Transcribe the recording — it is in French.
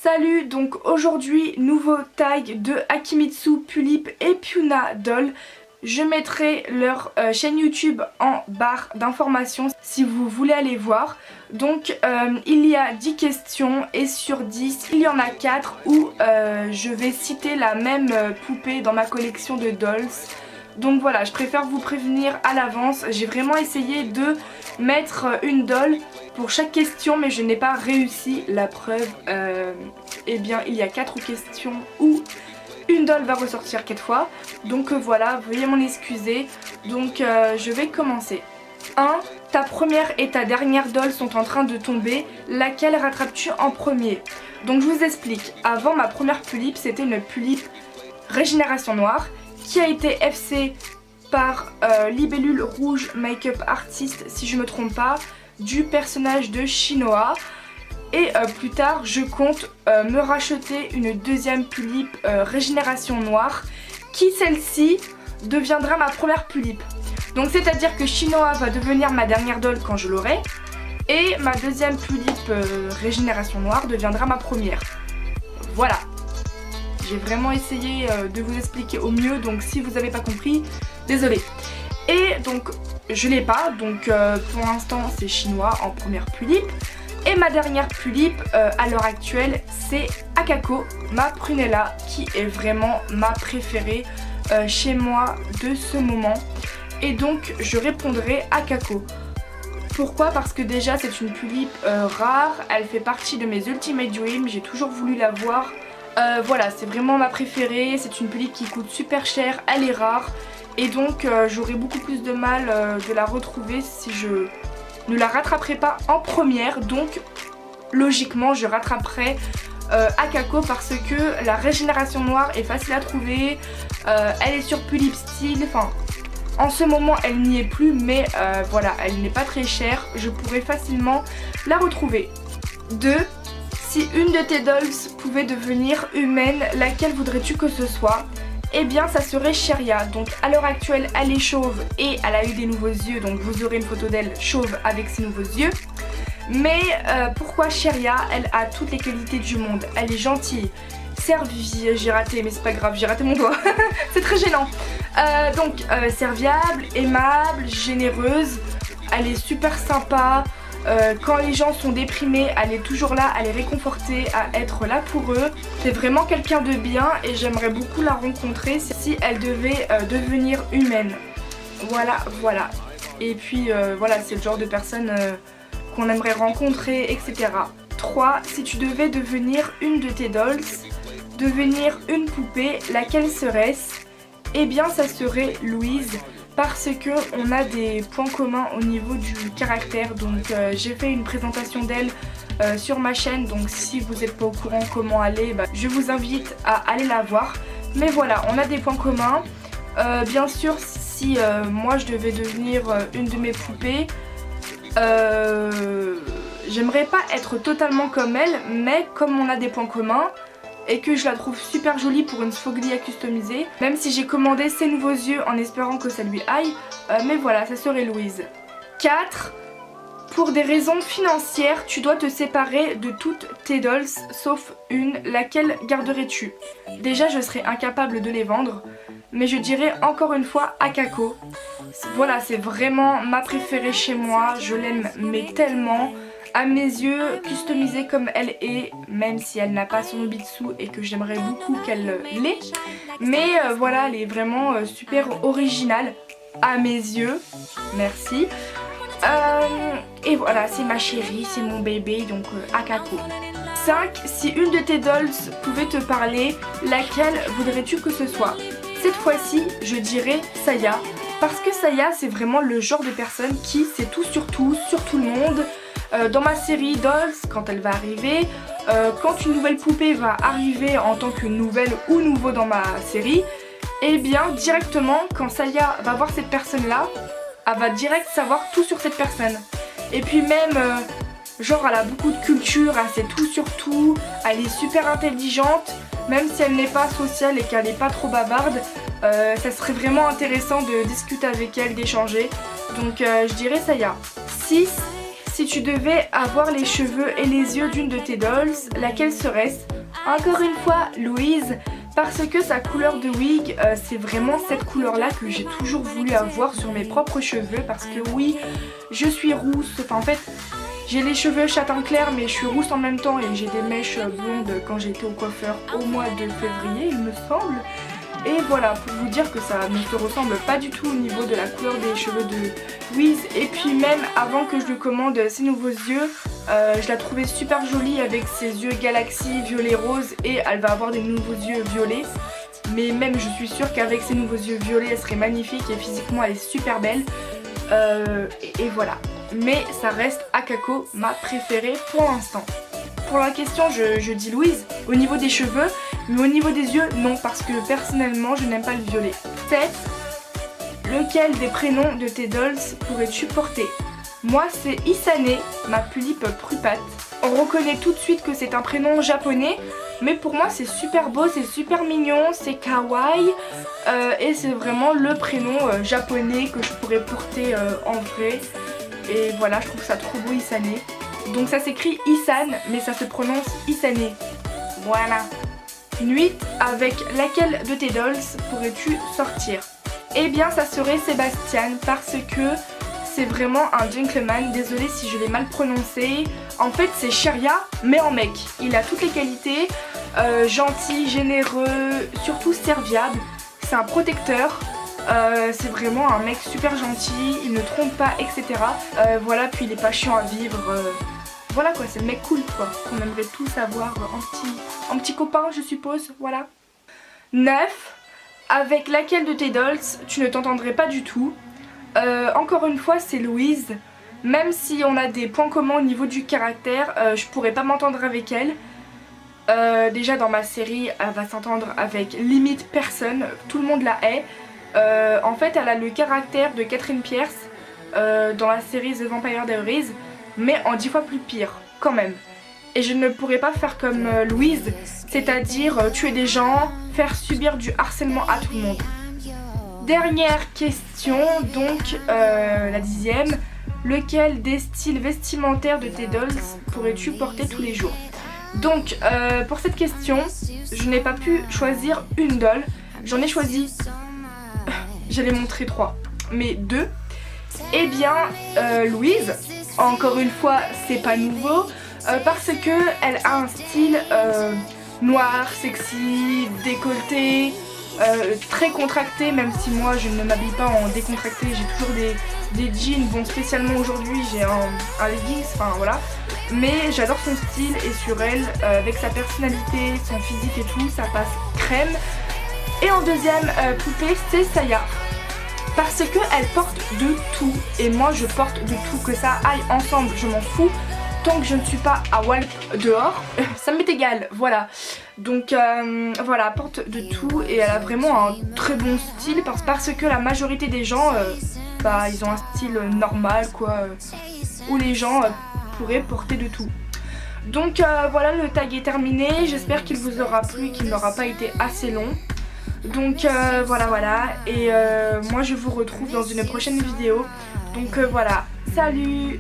Salut, donc aujourd'hui nouveau tag de Akimitsu, Pulip et Piuna Doll. Je mettrai leur chaîne YouTube en barre d'informations si vous voulez aller voir. Donc il y a 10 questions et sur 10 il y en a 4 où je vais citer la même poupée dans ma collection de dolls. Donc voilà, je préfère vous prévenir à l'avance. J'ai vraiment essayé de mettre une doll pour chaque question mais je n'ai pas réussi. La preuve, eh bien il y a 4 questions où une doll va ressortir 4 fois. Donc voilà, veuillez m'en excuser. Donc je vais commencer. 1. Ta première et ta dernière doll sont en train de tomber. Laquelle rattrapes-tu en premier? Donc je vous explique. Avant, ma première Pulip, c'était une Pulip Régénération Noire qui a été FC par Libellule Rouge Makeup Artist, si je me trompe pas, du personnage de Shinoa. Et plus tard, je compte me racheter une deuxième Pulip Régénération Noire qui, celle-ci, deviendra ma première Pulip. Donc c'est-à-dire que Shinoa va devenir ma dernière doll quand je l'aurai. Et ma deuxième Pulip Régénération Noire deviendra ma première. Voilà. J'ai vraiment essayé de vous expliquer au mieux, donc si vous n'avez pas compris, désolé. Et donc je l'ai pas, donc pour l'instant c'est Shinoa en première Pulip. Et ma dernière Pulip à l'heure actuelle c'est Akako, ma Prunella, qui est vraiment ma préférée chez moi de ce moment. Et donc je répondrai Akako. Pourquoi? Parce que déjà c'est une Pulip rare, elle fait partie de mes Ultimate Dreams, j'ai toujours voulu la voir. Voilà, c'est vraiment ma préférée, c'est une Pulip qui coûte super cher, elle est rare. Et donc j'aurais beaucoup plus de mal de la retrouver si je ne la rattraperai pas en première. Donc logiquement je rattraperai Akako parce que la Régénération Noire est facile à trouver. Elle est sur Pulip Style, enfin en ce moment elle n'y est plus, mais voilà, elle n'est pas très chère, je pourrais facilement la retrouver. 2. Si une de tes dolls pouvait devenir humaine, laquelle voudrais-tu que ce soit? Eh bien ça serait Cheria. Donc à l'heure actuelle elle est chauve et elle a eu des nouveaux yeux, donc vous aurez une photo d'elle chauve avec ses nouveaux yeux. Mais pourquoi Cheria? Elle a toutes les qualités du monde, elle est gentille, servie, j'ai raté mais c'est pas grave, j'ai raté mon doigt, c'est très gênant. Donc serviable, aimable, généreuse, elle est super sympa. Quand les gens sont déprimés, elle est toujours là, elle est réconfortée à être là pour eux. C'est vraiment quelqu'un de bien et j'aimerais beaucoup la rencontrer si elle devait devenir humaine. Voilà. Et puis voilà, c'est le genre de personne qu'on aimerait rencontrer, etc. 3. Si tu devais devenir une de tes dolls, devenir une poupée, laquelle serait-ce? Eh bien ça serait Louise. Parce que on a des points communs au niveau du caractère. Donc j'ai fait une présentation d'elle sur ma chaîne. Donc si vous n'êtes pas au courant comment elle est, je vous invite à aller la voir. Mais voilà, on a des points communs. Bien sûr, si moi je devais devenir une de mes poupées, j'aimerais pas être totalement comme elle. Mais comme on a des points communs et que je la trouve super jolie pour une Sfogli à customiser, même si j'ai commandé ses nouveaux yeux en espérant que ça lui aille, mais voilà, ça serait Louise. 4. Pour des raisons financières, tu dois te séparer de toutes tes dolls sauf une, laquelle garderais-tu? Déjà je serais incapable de les vendre, mais je dirais encore une fois Akako. Voilà, c'est vraiment ma préférée chez moi, je l'aime mais tellement. À mes yeux, customisée comme elle est, même si elle n'a pas son Nobitsu et que j'aimerais beaucoup qu'elle l'ait. Mais voilà, elle est vraiment super originale à mes yeux. Merci. Et voilà, c'est ma chérie, c'est mon bébé, donc Akako. 5. Si une de tes dolls pouvait te parler, laquelle voudrais-tu que ce soit? Cette fois-ci, je dirais Saya. Parce que Saya, c'est vraiment le genre de personne qui sait tout sur tout le monde. Dans ma série Dolls, quand elle va arriver, quand une nouvelle poupée va arriver en tant que nouvelle ou nouveau dans ma série, et bien directement quand Saya va voir cette personne là, elle va direct savoir tout sur cette personne. Et puis même, genre elle a beaucoup de culture, elle sait tout sur tout, elle est super intelligente, même si elle n'est pas sociale et qu'elle n'est pas trop bavarde, ça serait vraiment intéressant de discuter avec elle, d'échanger. Donc je dirais Saya. 6. si tu devais avoir les cheveux et les yeux d'une de tes dolls, laquelle serait-ce? Encore une fois, Louise, parce que sa couleur de wig, c'est vraiment cette couleur-là que j'ai toujours voulu avoir sur mes propres cheveux. Parce que oui, je suis rousse, enfin en fait, j'ai les cheveux châtain clair mais je suis rousse en même temps et j'ai des mèches blondes quand j'étais au coiffeur au mois de février, il me semble. Et voilà, pour vous dire que ça ne se ressemble pas du tout au niveau de la couleur des cheveux de Louise. Et puis même avant que je lui commande ses nouveaux yeux, je la trouvais super jolie avec ses yeux galaxie violet rose et elle va avoir des nouveaux yeux violets. Mais même je suis sûre qu'avec ses nouveaux yeux violets elle serait magnifique et physiquement elle est super belle. Et voilà. Mais ça reste Akako ma préférée pour l'instant. Pour la question je dis Louise au niveau des cheveux, mais au niveau des yeux non, parce que personnellement je n'aime pas le violet. 7. Lequel des prénoms de tes dolls pourrais-tu porter? Moi c'est Isane, ma Pulipe Prupat. On reconnaît tout de suite que c'est un prénom japonais, mais pour moi c'est super beau, c'est super mignon, c'est kawaii et c'est vraiment le prénom japonais que je pourrais porter en vrai. Et voilà, je trouve ça trop beau, Isane. Donc ça s'écrit Isan, mais ça se prononce Isane. Voilà. 8. Avec laquelle de tes dolls pourrais-tu sortir? Eh bien ça serait Sébastien, parce que c'est vraiment un gentleman. Désolée si je l'ai mal prononcé. En fait c'est Cheria mais en mec. Il a toutes les qualités, gentil, généreux, surtout serviable. C'est un protecteur. C'est vraiment un mec super gentil, il ne trompe pas, etc. Voilà, puis il est pas chiant à vivre. Voilà quoi, c'est le mec cool quoi, qu'on aimerait tous avoir en petit copain je suppose, voilà. 9. Avec laquelle de tes dolls tu ne t'entendrais pas du tout? Encore une fois c'est Louise. Même si on a des points communs au niveau du caractère, je pourrais pas m'entendre avec elle. Déjà dans ma série elle va s'entendre avec limite personne, tout le monde la hait. En fait elle a le caractère de Catherine Pierce dans la série The Vampire Diaries, mais en 10 fois plus pire quand même. Et je ne pourrais pas faire comme Louise, c'est-à-dire tuer des gens, faire subir du harcèlement à tout le monde. Dernière question, donc la 10e. Lequel des styles vestimentaires de tes dolls pourrais-tu porter tous les jours? Donc pour cette question, je n'ai pas pu choisir une doll, j'en ai choisi, j'allais montrer 3, mais 2. Eh bien Louise, encore une fois c'est pas nouveau, parce que elle a un style noir, sexy, décolleté, très contracté, même si moi je ne m'habille pas en décontracté, j'ai toujours des jeans, bon spécialement aujourd'hui j'ai un leggings, enfin voilà. Mais j'adore son style et sur elle, avec sa personnalité, son physique et tout, ça passe crème. Et en deuxième poupée c'est Saya. Parce qu'elle porte de tout et moi je porte de tout, que ça aille ensemble je m'en fous. Tant que je ne suis pas à Walp dehors, ça m'est égal, voilà. Donc voilà, elle porte de tout et elle a vraiment un très bon style parce que la majorité des gens, bah, ils ont un style normal quoi, où les gens pourraient porter de tout. Donc voilà, le tag est terminé, j'espère qu'il vous aura plu et qu'il n'aura pas été assez long. Donc voilà, et moi je vous retrouve dans une prochaine vidéo. Donc voilà, salut!